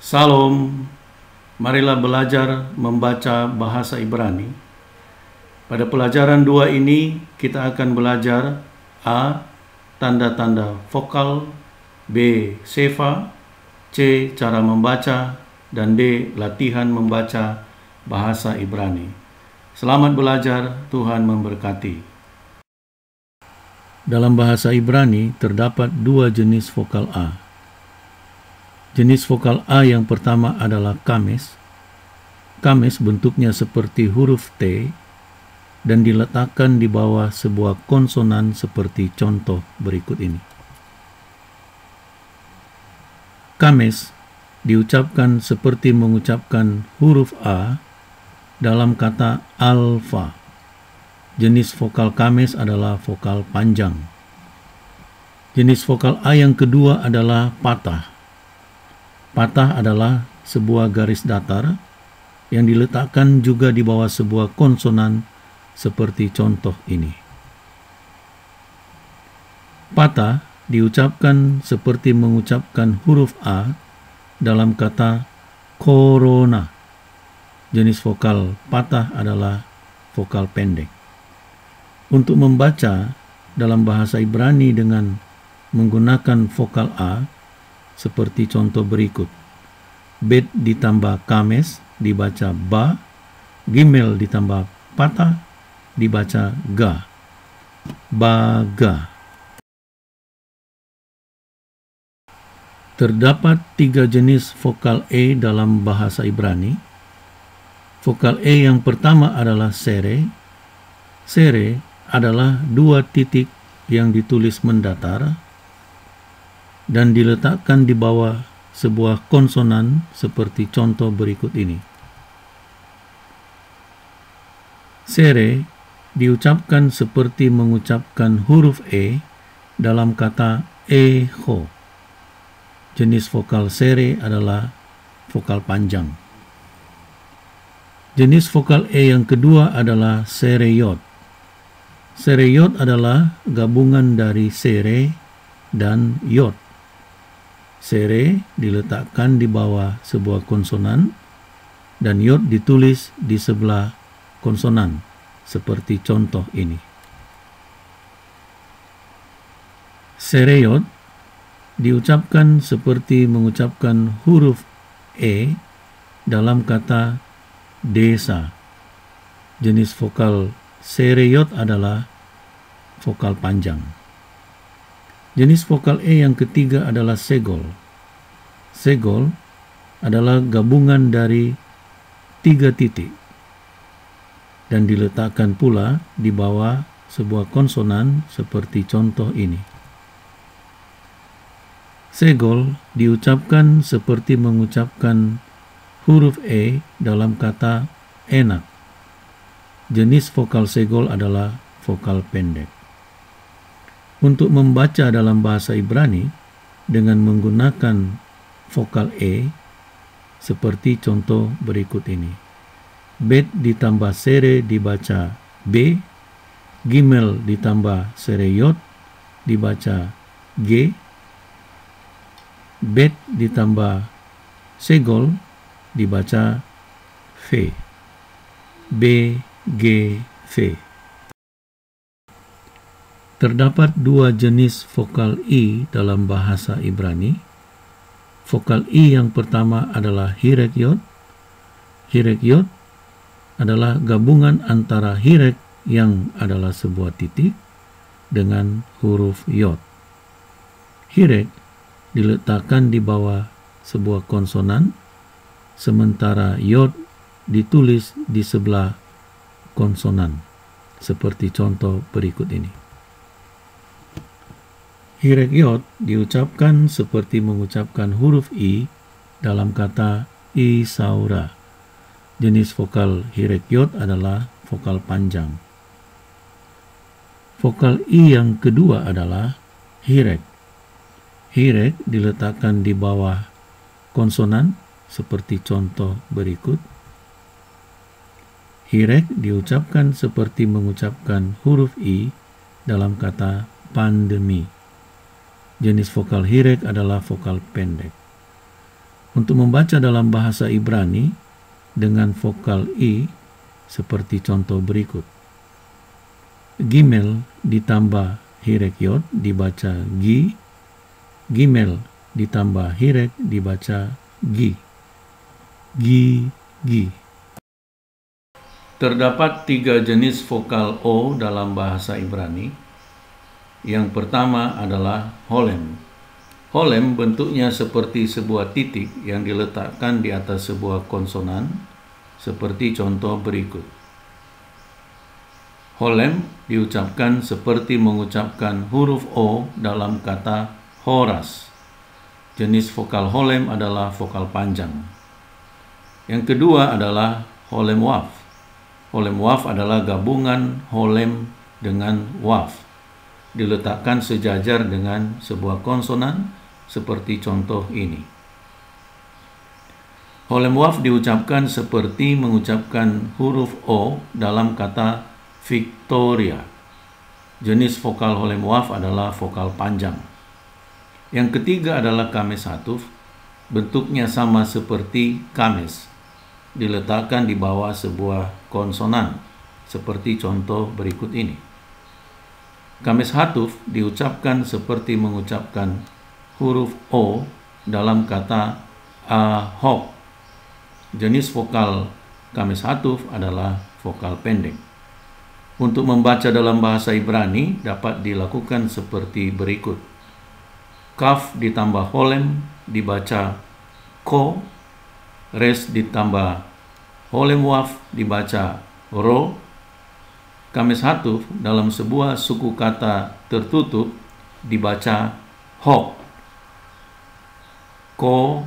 Salam, marilah belajar membaca bahasa Ibrani. Pada pelajaran 2 ini kita akan belajar A. Tanda-tanda vokal, B. Sefa, C. Cara membaca, dan D. Latihan membaca bahasa Ibrani. Selamat belajar, Tuhan memberkati. Dalam bahasa Ibrani terdapat 2 jenis vokal A. Jenis vokal A yang pertama adalah kames. Kames bentuknya seperti huruf T dan diletakkan di bawah sebuah konsonan seperti contoh berikut ini. Kames diucapkan seperti mengucapkan huruf A dalam kata alfa. Jenis vokal kames adalah vokal panjang. Jenis vokal A yang kedua adalah patah. Patah adalah sebuah garis datar yang diletakkan juga di bawah sebuah konsonan seperti contoh ini. Patah diucapkan seperti mengucapkan huruf A dalam kata corona. Jenis vokal patah adalah vokal pendek. Untuk membaca dalam bahasa Ibrani dengan menggunakan vokal A, seperti contoh berikut. Bet ditambah kames dibaca ba, gimel ditambah patah dibaca ga. Baga. Terdapat 3 jenis vokal E dalam bahasa Ibrani. Vokal E yang pertama adalah sere. Sere adalah 2 titik yang ditulis mendatar dan diletakkan di bawah sebuah konsonan seperti contoh berikut ini. Sere diucapkan seperti mengucapkan huruf E dalam kata eho. Jenis vokal sere adalah vokal panjang. Jenis vokal E yang kedua adalah sereyot. Sereyot adalah gabungan dari sere dan yot. Sere diletakkan di bawah sebuah konsonan dan yod ditulis di sebelah konsonan seperti contoh ini. Sereyot diucapkan seperti mengucapkan huruf E dalam kata desa. Jenis vokal sereyot adalah vokal panjang. Jenis vokal E yang ketiga adalah segol. Segol adalah gabungan dari 3 titik dan diletakkan pula di bawah sebuah konsonan seperti contoh ini. Segol diucapkan seperti mengucapkan huruf E dalam kata enak. Jenis vokal segol adalah vokal pendek. Untuk membaca dalam bahasa Ibrani dengan menggunakan vokal E seperti contoh berikut ini. Bet ditambah sere dibaca B, gimel ditambah sereyot dibaca G, bet ditambah segol dibaca V. B, G, V. Terdapat 2 jenis vokal I dalam bahasa Ibrani. Vokal I yang pertama adalah hirek yod. Hirek yod adalah gabungan antara hirek yang adalah sebuah titik dengan huruf yod. Hirek diletakkan di bawah sebuah konsonan, sementara yod ditulis di sebelah konsonan, seperti contoh berikut ini. Hirek yod diucapkan seperti mengucapkan huruf I dalam kata isaura. Jenis vokal hirek yod adalah vokal panjang. Vokal I yang kedua adalah hirek. Hirek diletakkan di bawah konsonan seperti contoh berikut. Hirek diucapkan seperti mengucapkan huruf I dalam kata pandemi. Jenis vokal hirek adalah vokal pendek. Untuk membaca dalam bahasa Ibrani dengan vokal I seperti contoh berikut. Gimel ditambah hirek yod dibaca gi. Gimel ditambah hirek dibaca gi. Gi, gi. Terdapat 3 jenis vokal O dalam bahasa Ibrani. Yang pertama adalah holem. Holem bentuknya seperti sebuah titik yang diletakkan di atas sebuah konsonan, seperti contoh berikut. Holem diucapkan seperti mengucapkan huruf O dalam kata horas. Jenis vokal holem adalah vokal panjang. Yang kedua adalah holem waf. Holem waf adalah gabungan holem dengan waf, diletakkan sejajar dengan sebuah konsonan seperti contoh ini. Holem waf diucapkan seperti mengucapkan huruf O dalam kata Victoria. Jenis vokal holem waf adalah vokal panjang. Yang ketiga adalah kames hatuf. Bentuknya sama seperti kames, diletakkan di bawah sebuah konsonan seperti contoh berikut ini. Kames hatuf diucapkan seperti mengucapkan huruf O dalam kata ahok. Jenis vokal kames hatuf adalah vokal pendek. Untuk membaca dalam bahasa Ibrani dapat dilakukan seperti berikut. Kaf ditambah holem dibaca ko. Res ditambah holem waf dibaca ro. Kames hatuf dalam sebuah suku kata tertutup dibaca hok. Ko,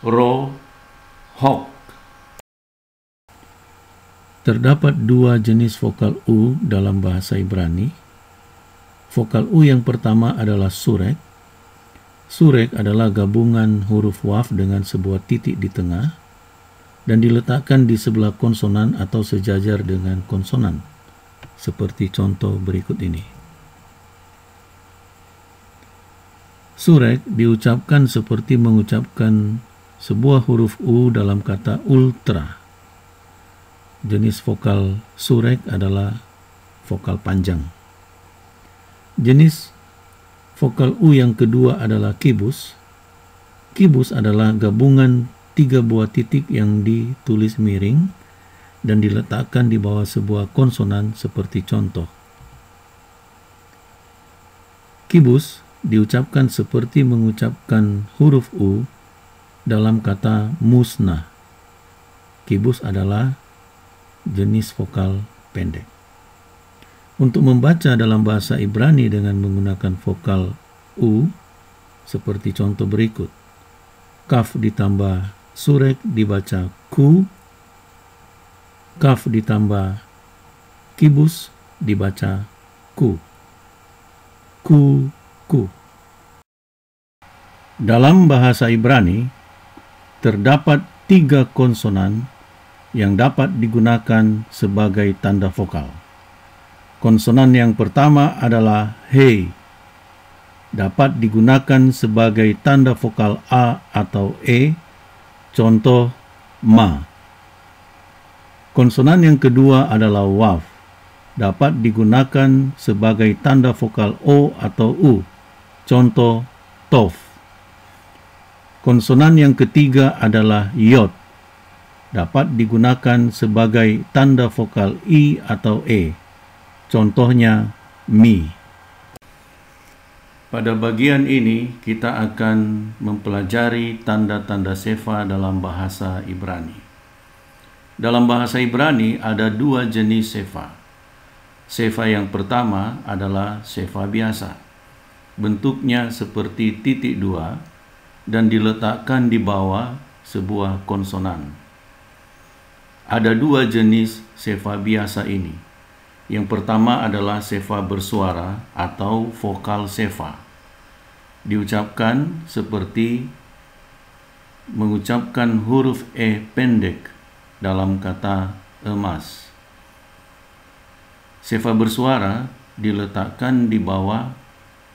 ro, hok. Terdapat 2 jenis vokal U dalam bahasa Ibrani. Vokal U yang pertama adalah surek. Surek adalah gabungan huruf waf dengan sebuah titik di tengah dan diletakkan di sebelah konsonan atau sejajar dengan konsonan, seperti contoh berikut ini. Surek diucapkan seperti mengucapkan sebuah huruf U dalam kata ultra. Jenis vokal surek adalah vokal panjang. Jenis vokal U yang kedua adalah kibus. Kibus adalah gabungan 3 buah titik yang ditulis miring dan diletakkan di bawah sebuah konsonan seperti contoh. Kibus diucapkan seperti mengucapkan huruf U dalam kata musnah. Kibus adalah jenis vokal pendek. Untuk membaca dalam bahasa Ibrani dengan menggunakan vokal U, seperti contoh berikut. Kaf ditambah surek dibaca ku. Kaf ditambah kibus dibaca ku. Ku. Dalam bahasa Ibrani, terdapat 3 konsonan yang dapat digunakan sebagai tanda vokal. Konsonan yang pertama adalah he, dapat digunakan sebagai tanda vokal A atau E, contoh ma. Konsonan yang kedua adalah waf, dapat digunakan sebagai tanda vokal O atau U, contoh tof. Konsonan yang ketiga adalah yod, dapat digunakan sebagai tanda vokal I atau E, contohnya mi. Pada bagian ini kita akan mempelajari tanda-tanda sefa dalam bahasa Ibrani. Dalam bahasa Ibrani ada 2 jenis sefa. Sefa yang pertama adalah sefa biasa. Bentuknya seperti titik 2 dan diletakkan di bawah sebuah konsonan. Ada 2 jenis sefa biasa ini. Yang pertama adalah sefa bersuara atau vokal sefa. Diucapkan seperti mengucapkan huruf E pendek dalam kata emas. Sefa bersuara diletakkan di bawah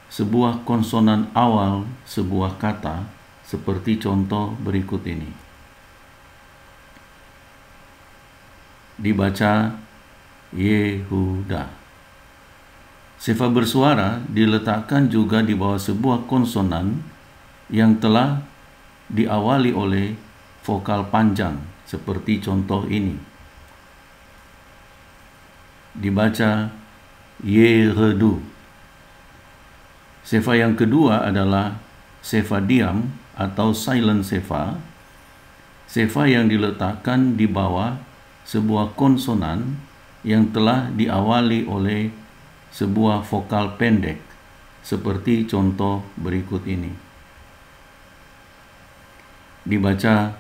sebuah konsonan awal sebuah kata seperti contoh berikut ini. Dibaca Yehuda. Sefa bersuara diletakkan juga di bawah sebuah konsonan yang telah diawali oleh vokal panjang, seperti contoh ini. Dibaca Yeredu. Sefa yang kedua adalah sefa diam atau silent sefa. Sefa yang diletakkan di bawah sebuah konsonan yang telah diawali oleh sebuah vokal pendek, seperti contoh berikut ini. Dibaca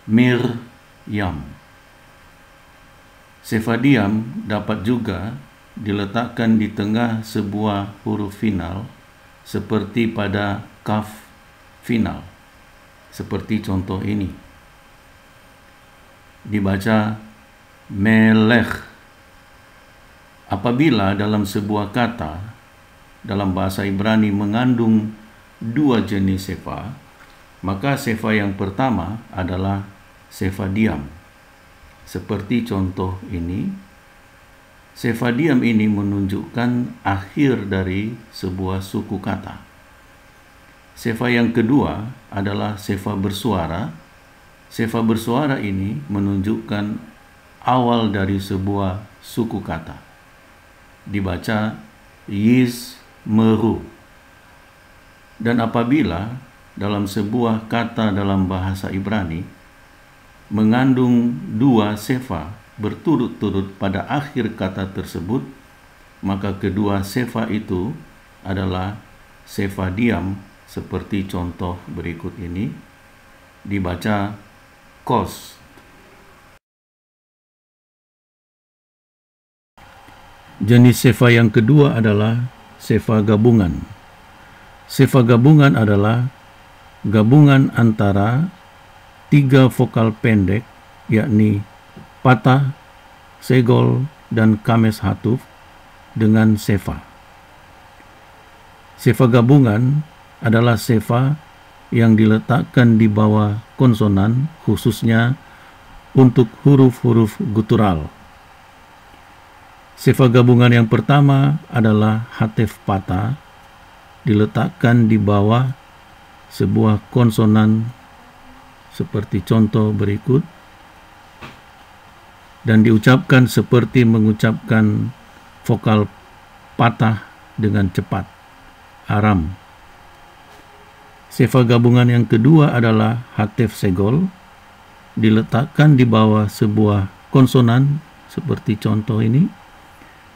Miryam. Sefa diam dapat juga diletakkan di tengah sebuah huruf final, seperti pada kaf final, seperti contoh ini. Dibaca Melech. Apabila dalam sebuah kata dalam bahasa Ibrani mengandung dua jenis sefa, maka sefa yang pertama adalah sefa diam. Seperti contoh ini, sefa diam ini menunjukkan akhir dari sebuah suku kata. Sefa yang kedua adalah sefa bersuara. Sefa bersuara ini menunjukkan awal dari sebuah suku kata. Dibaca Yizmeru. Dan apabila dalam sebuah kata dalam bahasa Ibrani mengandung dua sefa berturut-turut pada akhir kata tersebut, maka kedua sefa itu adalah sefa diam, seperti contoh berikut ini. Dibaca kos. Jenis sefa yang kedua adalah sefa gabungan. Sefa gabungan adalah gabungan antara tiga vokal pendek, yakni patah, segol, dan kames hatuf dengan sefa. Sefa gabungan adalah sefa yang diletakkan di bawah konsonan, khususnya untuk huruf-huruf gutural. Sefa gabungan yang pertama adalah hatef patah, diletakkan di bawah sebuah konsonan seperti contoh berikut, dan diucapkan seperti mengucapkan vokal patah dengan cepat, aram. Sefa gabungan yang kedua adalah hatef segol, diletakkan di bawah sebuah konsonan seperti contoh ini,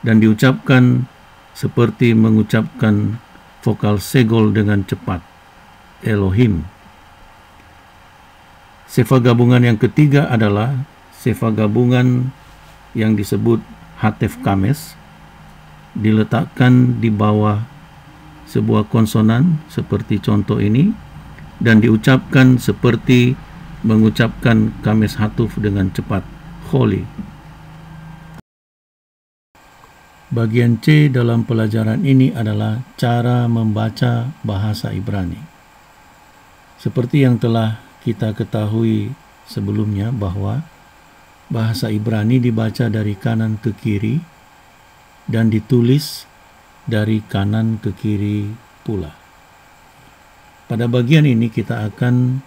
dan diucapkan seperti mengucapkan vokal segol dengan cepat, Elohim. Sefa gabungan yang ketiga adalah sefa gabungan yang disebut hatef kames, diletakkan di bawah sebuah konsonan seperti contoh ini, dan diucapkan seperti mengucapkan kames hatuf dengan cepat, Holy. Bagian C dalam pelajaran ini adalah cara membaca bahasa Ibrani. Seperti yang telah kita ketahui sebelumnya bahwa bahasa Ibrani dibaca dari kanan ke kiri dan ditulis dari kanan ke kiri pula. Pada bagian ini kita akan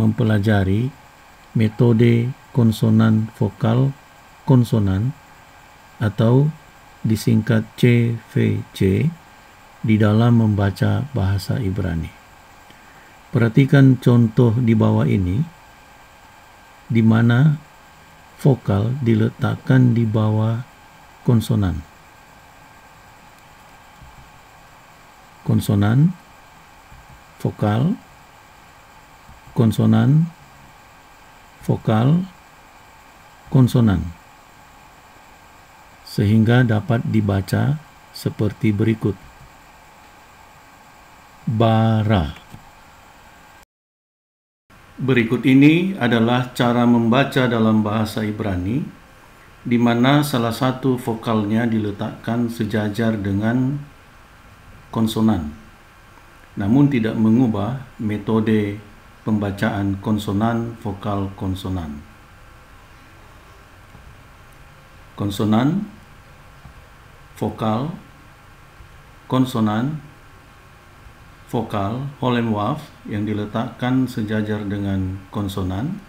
mempelajari metode konsonan vokal konsonan atau disingkat CVC di dalam membaca bahasa Ibrani. Perhatikan contoh di bawah ini, di mana vokal diletakkan di bawah konsonan. Konsonan, vokal, konsonan, vokal, konsonan, sehingga dapat dibaca seperti berikut. Bara. Berikut ini adalah cara membaca dalam bahasa Ibrani, di mana salah satu vokalnya diletakkan sejajar dengan konsonan. namun tidak mengubah metode pembacaan konsonan, vokal, konsonan. Konsonan, vokal, konsonan, vokal, Hollenwurf yang diletakkan sejajar dengan konsonan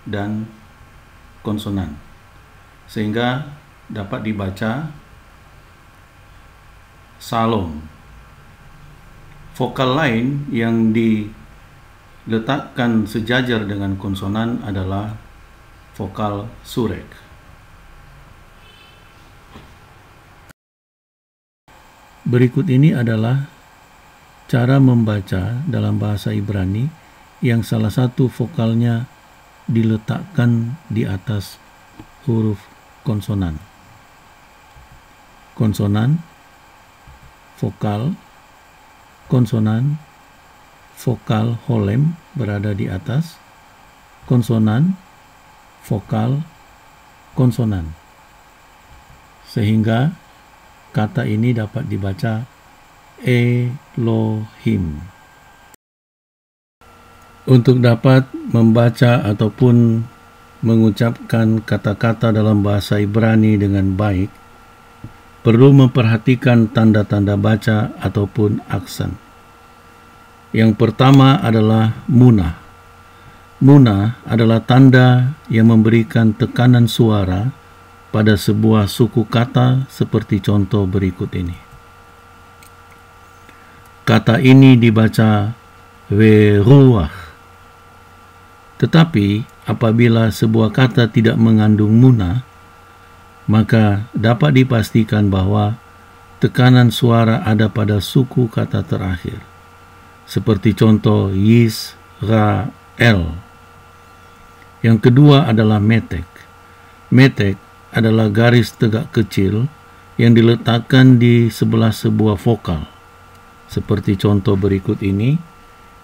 dan konsonan, sehingga dapat dibaca salom. Vokal lain yang diletakkan sejajar dengan konsonan adalah vokal surek. Berikut ini adalah cara membaca dalam bahasa Ibrani yang salah satu vokalnya diletakkan di atas huruf konsonan. Konsonan, vokal, konsonan, vokal holem berada di atas, konsonan, vokal, konsonan. Sehingga kata ini dapat dibaca Elohim. Untuk dapat membaca ataupun mengucapkan kata-kata dalam bahasa Ibrani dengan baik, perlu memperhatikan tanda-tanda baca ataupun aksen. Yang pertama adalah munah. Munah adalah tanda yang memberikan tekanan suara pada sebuah suku kata seperti contoh berikut ini. Kata ini dibaca weruah. Tetapi apabila sebuah kata tidak mengandung munah, maka dapat dipastikan bahwa tekanan suara ada pada suku kata terakhir, seperti contoh Yisrael. Yang kedua adalah metek. Metek adalah garis tegak kecil yang diletakkan di sebelah sebuah vokal, seperti contoh berikut ini,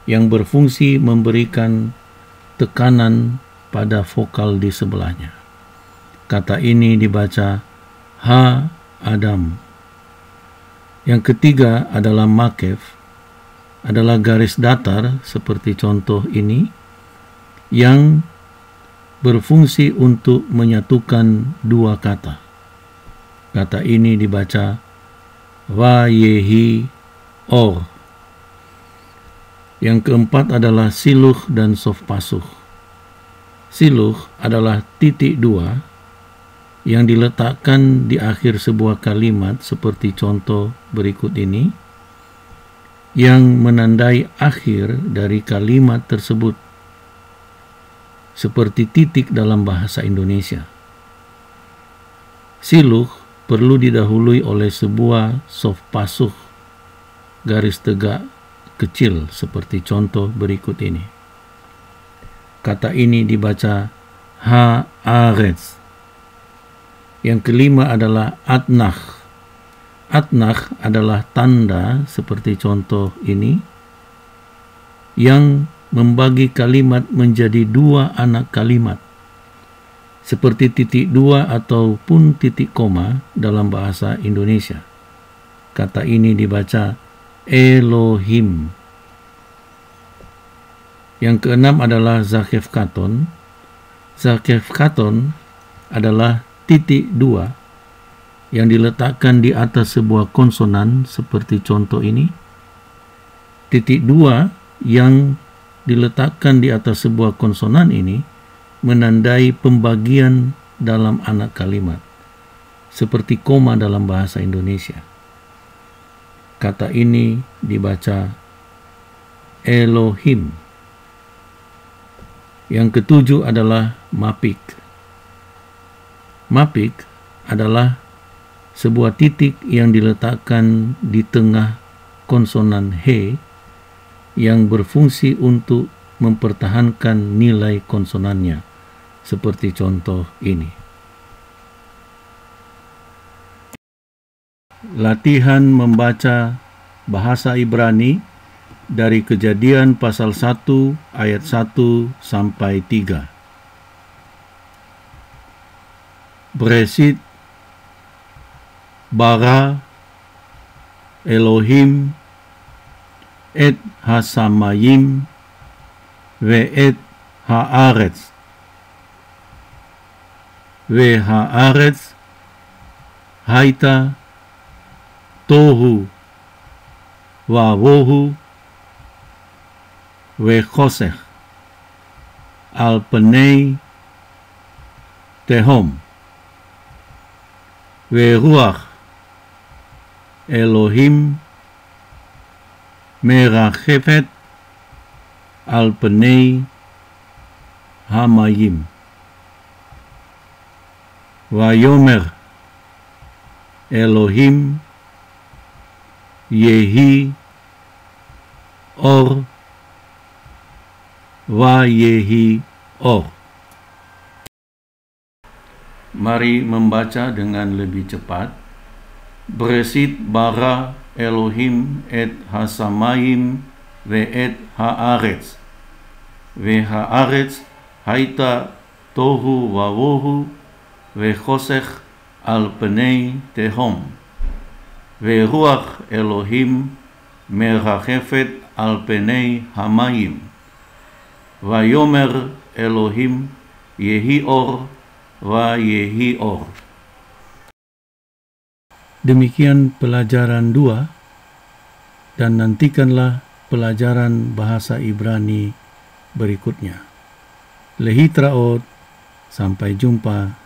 yang berfungsi memberikan tekanan pada vokal di sebelahnya. Kata ini dibaca ha-adam. Yang ketiga adalah makef, adalah garis datar seperti contoh ini, yang berfungsi untuk menyatukan dua kata. Kata ini dibaca vayehi or. Yang keempat adalah siluh dan sofpasuh. Siluh adalah titik dua yang diletakkan di akhir sebuah kalimat seperti contoh berikut ini, yang menandai akhir dari kalimat tersebut, seperti titik dalam bahasa Indonesia. Siluh perlu didahului oleh sebuah sofpasuh, garis tegak kecil seperti contoh berikut ini. Kata ini dibaca haaretz. Yang kelima adalah atnach. Atnach adalah tanda seperti contoh ini, yang membagi kalimat menjadi dua anak kalimat, seperti titik dua ataupun titik koma dalam bahasa Indonesia. Kata ini dibaca Elohim. Yang keenam adalah zakef katon. Zakef katon adalah titik dua yang diletakkan di atas sebuah konsonan seperti contoh ini. Titik dua yang diletakkan di atas sebuah konsonan ini menandai pembagian dalam anak kalimat, seperti koma dalam bahasa Indonesia. Kata ini dibaca Elohim. Yang ketujuh adalah mapik. Mapik adalah sebuah titik yang diletakkan di tengah konsonan he, yang berfungsi untuk mempertahankan nilai konsonannya, seperti contoh ini. Latihan membaca bahasa Ibrani dari Kejadian pasal 1 ayat 1 sampai 3. Beresit bara Elohim et hasamayim ve'et haaretz. Haaretz haita tohu wawohu chosech al penei tehom ruach Elohim merachefet al penei hamayim. Vayomer Elohim yehi or yehi or. Mari membaca dengan lebih cepat. Beresit bara Elohim et hasamayim ve'et haaretz. Haaretz haita tohu wawohu chosech al penei tehom. Ruach Elohim merachefet al penei hamayim. Vayomer Elohim yehi or yehi or. Demikian pelajaran 2, dan nantikanlah pelajaran bahasa Ibrani berikutnya. Lehitraot, sampai jumpa.